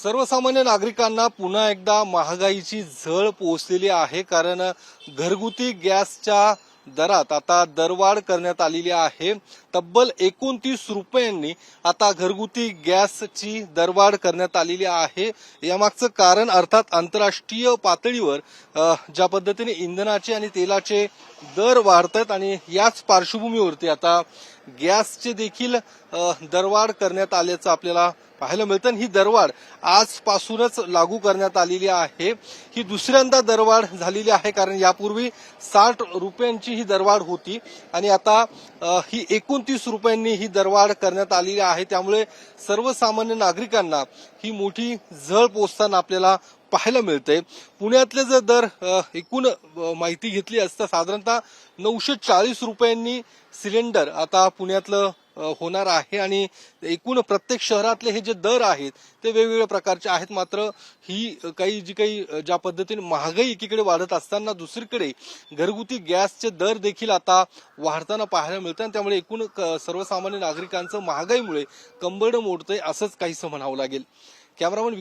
सर्वसामान्य नागरिकांना पुन्हा एकदा महागाईची झळ पोहोचलेली आहे। कारण घरगुती गॅसच्या दरात आता दरवाढ करण्यात आलेली आहे। तब्बल 29 रुपयांनी आता घरगुती गॅसची दरवाढ करण्यात आलेली आहे। यामागचं कारण अर्थात आंतरराष्ट्रीय पातळीवर ज्या पद्धतीने इंधनाचे आणि तेलाचे दर वाढतात आणि याच पार्श्वभूमीवरती आता गॅसचे देखील दरवाढ करण्यात आल्याचं आपल्याला पाहायला मिळतं। ही दरवाढ आजपासूनच लागू करण्यात आलेली आहे। ही दुसऱ्यांदा दरवाढ झालेली आहे, कारण यापूर्वी 60 रुपयांची ही दरवाढ होती आणि आता ही 29 रुपयांनी ही दरवाढ करण्यात आलेली आहे। त्यामुळे सर्वसामान्य नागरिकांना ही मोठी झळ पोहोचताना आपल्याला पाहायला मिळते। पुण्यातले जर दर एकूण माहिती घेतली असता साधारणतः 940 रुपयांनी सिलेंडर आता पुण्यातलं होणार आहे आणि एकूण प्रत्येक शहरातले हे जे दर आहेत ते वेगवेगळ्या प्रकारचे आहेत। मात्र ही काही ज्या पद्धतीने महागाई एकीकडे वाढत असताना दुसरीकडे घरगुती गॅसचे दर देखील आता वाढताना पाहायला मिळतात। त्यामुळे एकूण सर्वसामान्य नागरिकांचं महागाईमुळे कंबरडं मोडतंय असंच काहीसं म्हणावं लागेल। कॅमेरामन